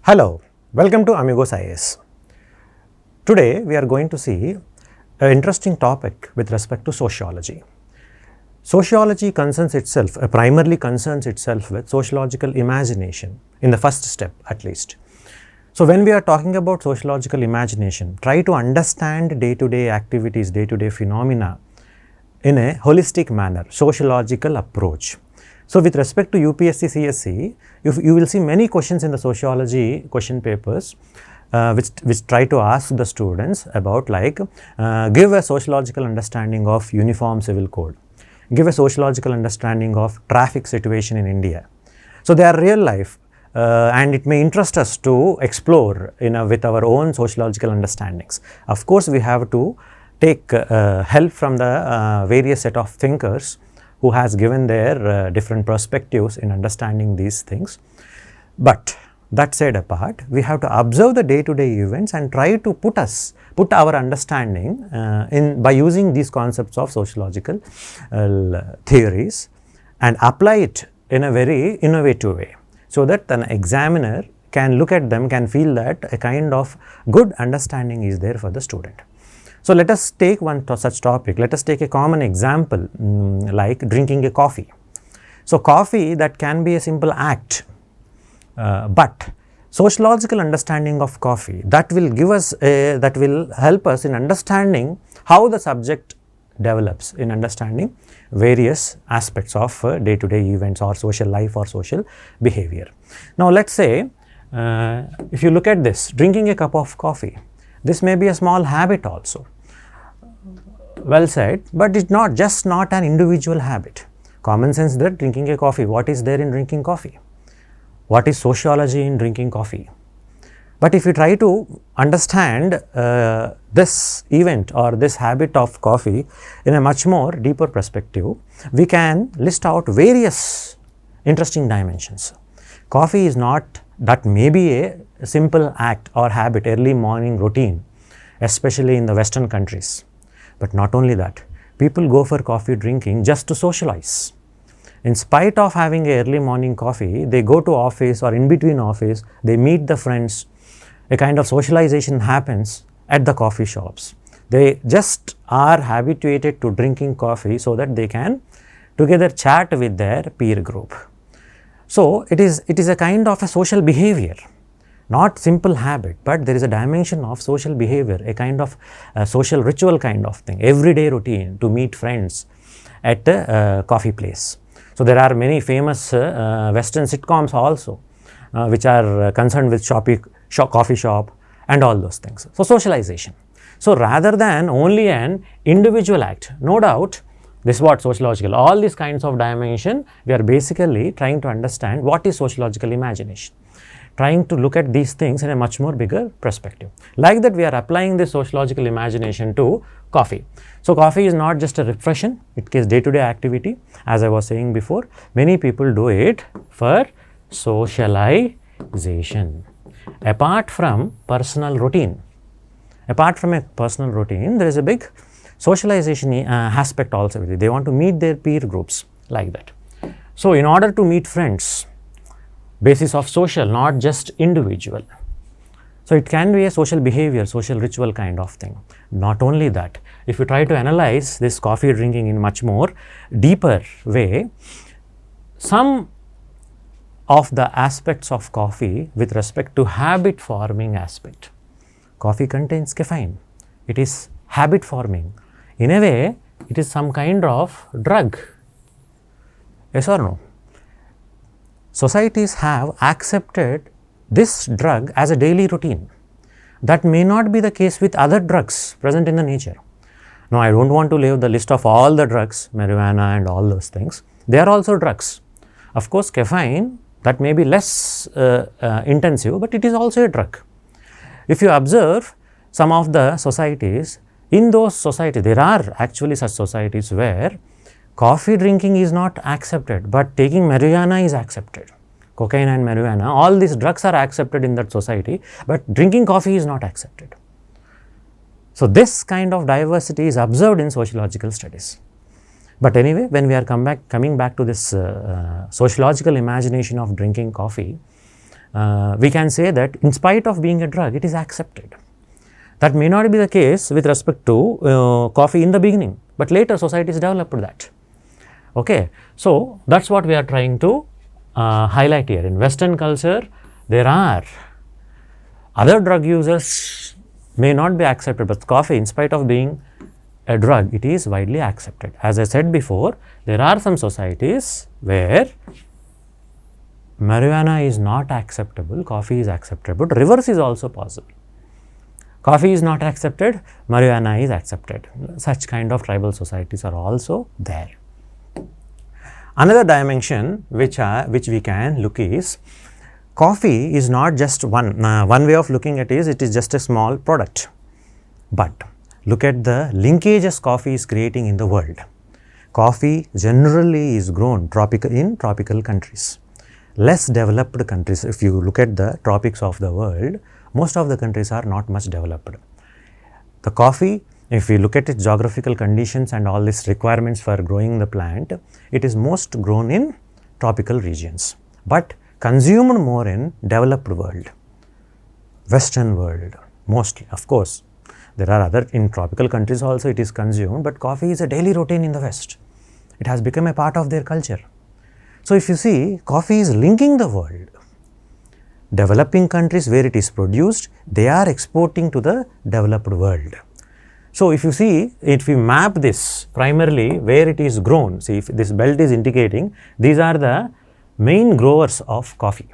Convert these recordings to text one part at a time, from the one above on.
Hello, welcome to Amigos IAS. Today we are going to see an interesting topic with respect to sociology. Sociology primarily concerns itself with sociological imagination in the first step at least. So when we are talking about sociological imagination, try to understand day-to-day activities, day-to-day phenomena in a holistic manner, sociological approach. So with respect to UPSC CSC, you will see many questions in the sociology question papers which try to ask the students about give a sociological understanding of uniform civil code, give a sociological understanding of traffic situation in India. So they are real life and it may interest us to explore with our own sociological understandings. Of course, we have to take help from the various set of thinkers who has given their different perspectives in understanding these things. But that said apart, we have to observe the day-to-day events and try to put our understanding by using these concepts of sociological theories and apply it in a very innovative way, so that an examiner can look at them, can feel that a kind of good understanding is there for the student. So let us take one such topic. Let us take a common example like drinking a coffee. So coffee, that can be a simple act, but sociological understanding of coffee, that will help us in understanding how the subject develops, in understanding various aspects of day-to-day events or social life or social behavior. Now let's say if you look at this, drinking a cup of coffee, this may be a small habit also. Well said, but it's not an individual habit. Common sense that drinking a coffee, what is there in drinking coffee? What is sociology in drinking coffee? But if you try to understand this event or this habit of coffee in a much more deeper perspective, we can list out various interesting dimensions. Coffee is not, that may be a simple act or habit, early morning routine, especially in the Western countries. But not only that, people go for coffee drinking just to socialize. In spite of having a early morning coffee, they go to office or in between office, they meet the friends, a kind of socialization happens at the coffee shops. They just are habituated to drinking coffee so that they can together chat with their peer group. So it is a kind of a social behavior, not simple habit, but there is a dimension of social behavior, a kind of social ritual kind of thing, everyday routine to meet friends at a coffee place. So there are many famous Western sitcoms also which are concerned with coffee shop and all those things. So socialization. So rather than only an individual act, no doubt, this is what sociological, all these kinds of dimension, we are basically trying to understand what is sociological imagination, trying to look at these things in a much more bigger perspective. Like that, we are applying this sociological imagination to coffee. So coffee is not just a refreshment, it is day-to-day activity. As I was saying before, many people do it for socialization. Apart from personal routine, there is a big socialization aspect also. They want to meet their peer groups like that. So in order to meet friends, basis of social, not just individual. So it can be a social behavior, social ritual kind of thing. Not only that, if you try to analyze this coffee drinking in much more deeper way, some of the aspects of coffee with respect to habit forming aspect. Coffee contains caffeine. It is habit forming. In a way, it is some kind of drug. Yes or no? Societies have accepted this drug as a daily routine. That may not be the case with other drugs present in the nature. Now, I don't want to leave the list of all the drugs, marijuana and all those things. They are also drugs. Of course, caffeine, that may be less intensive, but it is also a drug. If you observe some of the societies, in those societies, there are actually such societies where coffee drinking is not accepted, but taking marijuana is accepted. Cocaine and marijuana, all these drugs are accepted in that society, but drinking coffee is not accepted. So this kind of diversity is observed in sociological studies. But anyway, when we are coming back to this sociological imagination of drinking coffee, we can say that in spite of being a drug, it is accepted. That may not be the case with respect to coffee in the beginning, but later societies developed that. Okay. So, that is what we are trying to highlight here. In Western culture, there are other drug users may not be accepted, but coffee, in spite of being a drug, it is widely accepted. As I said before, there are some societies where marijuana is not acceptable, coffee is acceptable, but reverse is also possible. Coffee is not accepted, marijuana is accepted. Such kind of tribal societies are also there. Another dimension which we can look is, coffee is not just one way of looking at it is just a small product, but look at the linkages coffee is creating in the world. Coffee generally is grown in tropical countries. Less developed countries, if you look at the tropics of the world, most of the countries are not much developed. The coffee, if we look at its geographical conditions and all these requirements for growing the plant, it is most grown in tropical regions, but consumed more in developed world, Western world mostly. Of course, there are other, in tropical countries also it is consumed, but coffee is a daily routine in the West. It has become a part of their culture. So, if you see, coffee is linking the world. Developing countries where it is produced, they are exporting to the developed world. So, if you see, if we map this primarily where it is grown, see if this belt is indicating, these are the main growers of coffee,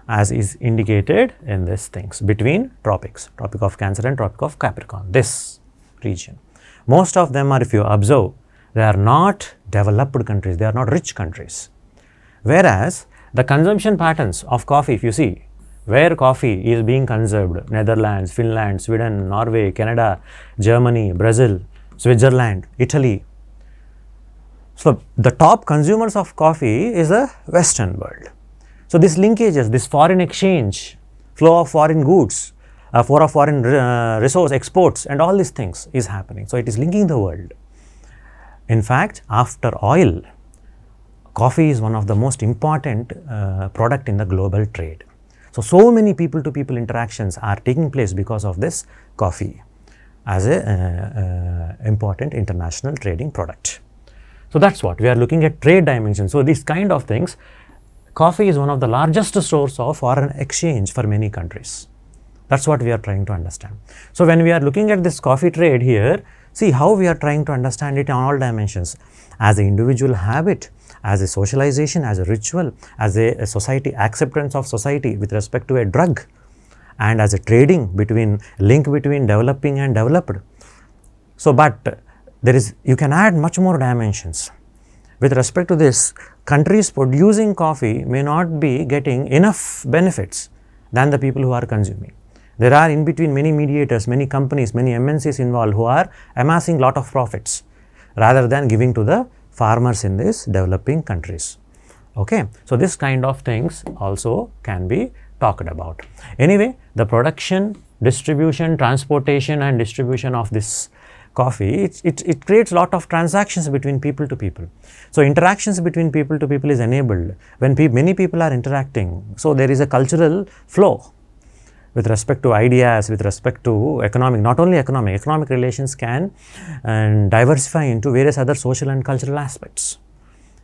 as is indicated in these things between tropics, Tropic of Cancer and Tropic of Capricorn, this region. Most of them are, if you observe, they are not developed countries, they are not rich countries. Whereas, the consumption patterns of coffee, if you see, where coffee is being conserved, Netherlands, Finland, Sweden, Norway, Canada, Germany, Brazil, Switzerland, Italy. So, the top consumers of coffee is the Western world. So, this linkages, this foreign exchange, flow of foreign goods, flow of foreign resource exports and all these things is happening. So, it is linking the world. In fact, after oil, coffee is one of the most important product in the global trade. So many people to people interactions are taking place because of this coffee as a important international trading product. So, that is what we are looking at, trade dimension. So, these kind of things, coffee is one of the largest source of foreign exchange for many countries. That is what we are trying to understand. So, when we are looking at this coffee trade here, see how we are trying to understand it on all dimensions, as an individual habit, as a socialization, as a ritual, as a society acceptance of society with respect to a drug, and as a trading link between developing and developed. So, but there is, you can add much more dimensions. With respect to this, countries producing coffee may not be getting enough benefits than the people who are consuming. There are in between many mediators, many companies, many MNCs involved who are amassing lot of profits rather than giving to the farmers in these developing countries. Okay. So, this kind of things also can be talked about. Anyway, the production, distribution, transportation and distribution of this coffee, it creates lot of transactions between people to people. So, interactions between people to people is enabled when many people are interacting. So, there is a cultural flow with respect to ideas, with respect to economic, not only economic relations can diversify into various other social and cultural aspects.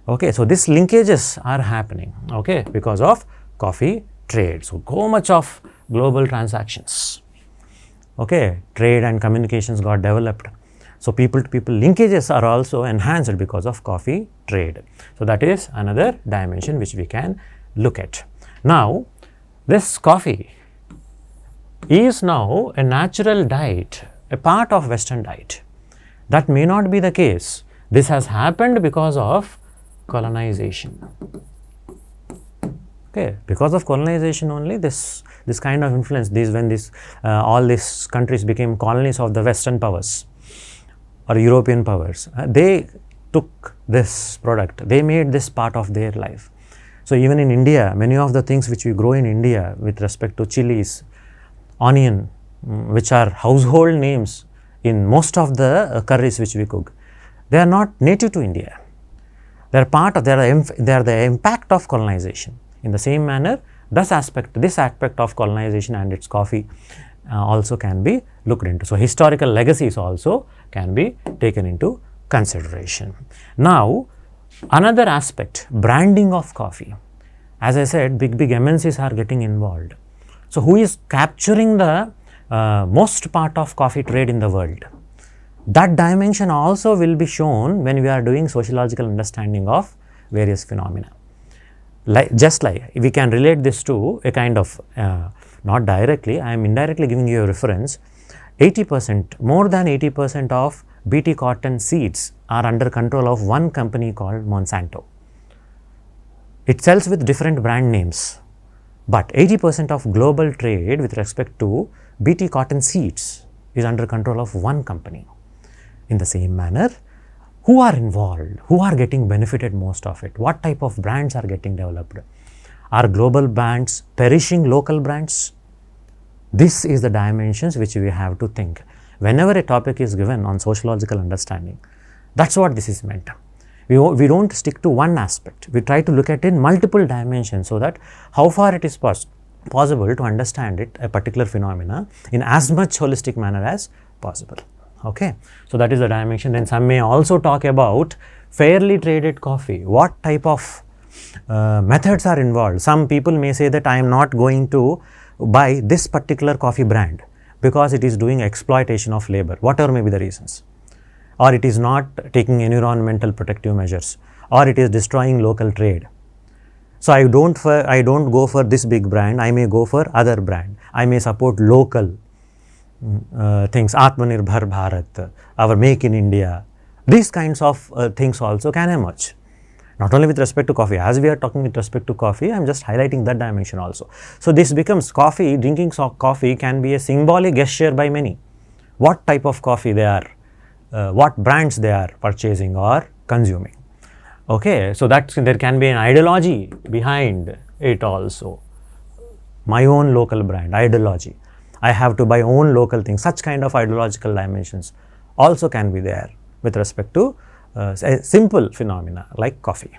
Okay. So, these linkages are happening, okay, because of coffee trade. So much of global transactions, okay, trade and communications got developed. So, people to people linkages are also enhanced because of coffee trade. So, that is another dimension which we can look at. Now, this coffee is now a natural diet, a part of Western diet. That may not be the case. This has happened because of colonization. Okay, because of colonization only this kind of influence, when all these countries became colonies of the Western powers or European powers, they took this product, they made this part of their life. So, even in India, many of the things which we grow in India with respect to chilies, onion, which are household names in most of the curries which we cook, they are not native to India. They are the impact of colonization. In the same manner, this aspect of colonization and its coffee also can be looked into. So, historical legacies also can be taken into consideration. Now, another aspect, branding of coffee. As I said, big MNCs are getting involved. So, who is capturing the most part of coffee trade in the world? That dimension also will be shown when we are doing sociological understanding of various phenomena. Just like we can relate this to a kind of, not directly, I am indirectly giving you a reference, 80%, more than 80% of BT cotton seeds are under control of one company called Monsanto. It sells with different brand names, but 80% of global trade with respect to BT cotton seeds is under control of one company. In the same manner, who are involved? Who are getting benefited most of it? What type of brands are getting developed? Are global brands perishing local brands? This is the dimensions which we have to think. Whenever a topic is given on sociological understanding, that's what this is meant. We don't stick to one aspect. We try to look at it in multiple dimensions so that how far it is possible to understand it, a particular phenomena, in as much holistic manner as possible. Okay. So, that is the dimension. Then some may also talk about fairly traded coffee. What type of methods are involved? Some people may say that I am not going to buy this particular coffee brand because it is doing exploitation of labor, whatever may be the reasons, or it is not taking environmental protective measures, or it is destroying local trade. So, I don't go for this big brand, I may go for other brand, I may support local things, Atmanirbhar Bharat, our Make in India, these kinds of things also can emerge. Not only with respect to coffee, as we are talking with respect to coffee, I am just highlighting that dimension also. So, this becomes coffee, drinking coffee can be a symbolic gesture by many. What type of coffee they are, what brands they are purchasing or consuming. Okay. So, that there can be an ideology behind it also. My own local brand, ideology. I have to buy own local things, such kind of ideological dimensions also can be there with respect to a simple phenomena like coffee.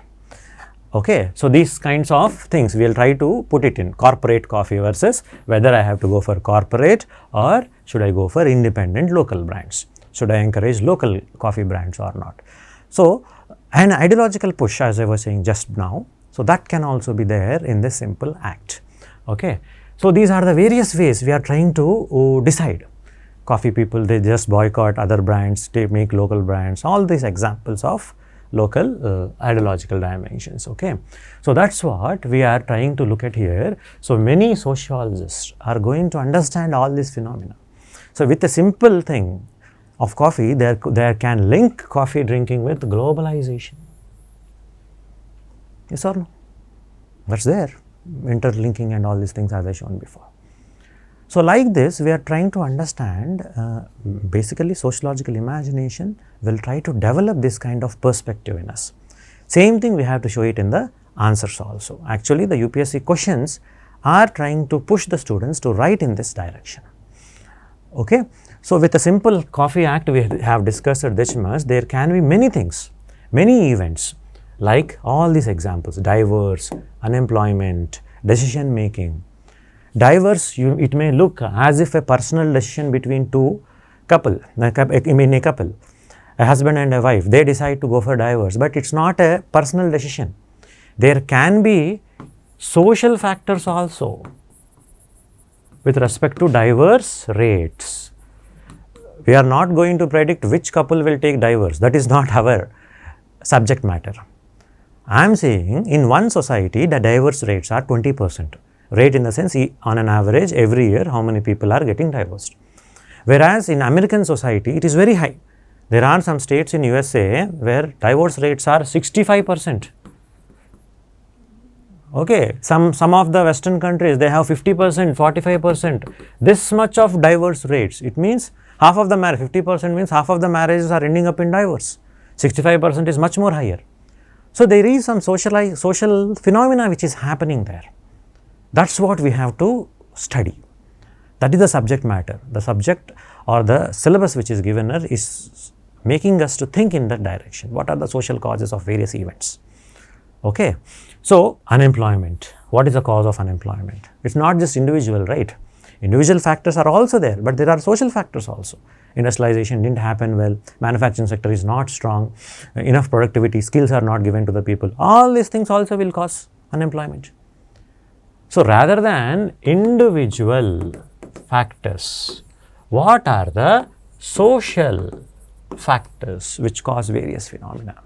Okay. So, these kinds of things we will try to put it in corporate coffee versus whether I have to go for corporate or should I go for independent local brands, should I encourage local coffee brands or not. So, an ideological push, as I was saying just now, so that can also be there in this simple act. Okay. So, these are the various ways we are trying to decide. Coffee people, they just boycott other brands, they make local brands, all these examples of local ideological dimensions. Okay. So, that is what we are trying to look at here. So, many sociologists are going to understand all these phenomena. So, with a simple thing of coffee, they can link coffee drinking with globalization. Yes or no? That is there. Interlinking and all these things as I shown before. So, like this we are trying to understand basically sociological imagination will try to develop this kind of perspective in us. Same thing we have to show it in the answers also. Actually, the UPSC questions are trying to push the students to write in this direction. Okay. So, with a simple coffee act we have discussed this much, there can be many things, many events like all these examples, diverse, unemployment, decision making. Diverse, it may look as if a personal decision between two couple, a husband and a wife, they decide to go for divorce, but it is not a personal decision. There can be social factors also with respect to divorce rates. We are not going to predict which couple will take divorce, that is not our subject matter. I am saying in one society the divorce rates are 20%, rate in the sense on an average every year how many people are getting divorced. Whereas in American society it is very high. There are some states in USA where divorce rates are 65%. Okay, some of the western countries they have 50%, 45%, this much of divorce rates. It means half of the marriage, 50% means half of the marriages are ending up in divorce, 65% is much more higher. So, there is some social phenomena which is happening there. That is what we have to study. That is the subject matter. The subject or the syllabus which is given here is making us to think in that direction. What are the social causes of various events? Okay. So, unemployment. What is the cause of unemployment? It's not just individual, right? Individual factors are also there, but there are social factors also. Industrialization didn't happen well, manufacturing sector is not strong, enough productivity, skills are not given to the people. All these things also will cause unemployment. So, rather than individual factors, what are the social factors which cause various phenomena?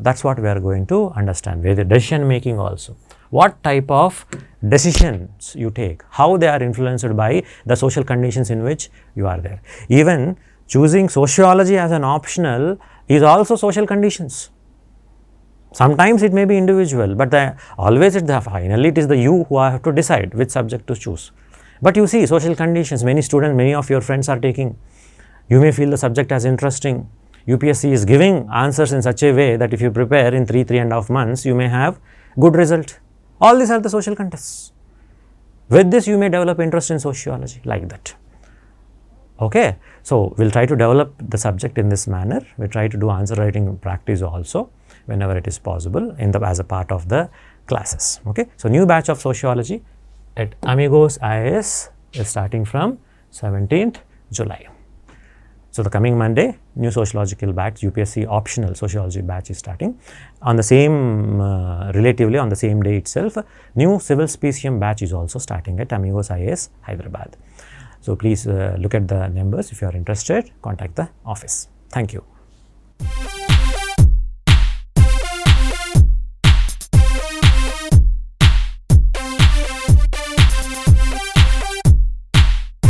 That's what we are going to understand. Where the decision making also. What type of decisions you take, how they are influenced by the social conditions in which you are there. Even choosing sociology as an optional is also social conditions. Sometimes it may be individual, but finally it is the you who have to decide which subject to choose. But you see social conditions, many students, many of your friends are taking. You may feel the subject as interesting. UPSC is giving answers in such a way that if you prepare in 3.5 months, you may have good result. All these are the social contests. With this, you may develop interest in sociology like that. Okay. So, we will try to develop the subject in this manner. We try to do answer writing practice also whenever it is possible as a part of the classes. Okay. So, new batch of sociology at Amigos IAS is starting from 17th July. So, the coming Monday, new sociological batch, UPSC optional sociology batch is starting. On the same, relatively on the same day itself, new civil specium batch is also starting at Amigos IAS, Hyderabad. So, please look at the numbers. If you are interested, contact the office. Thank you.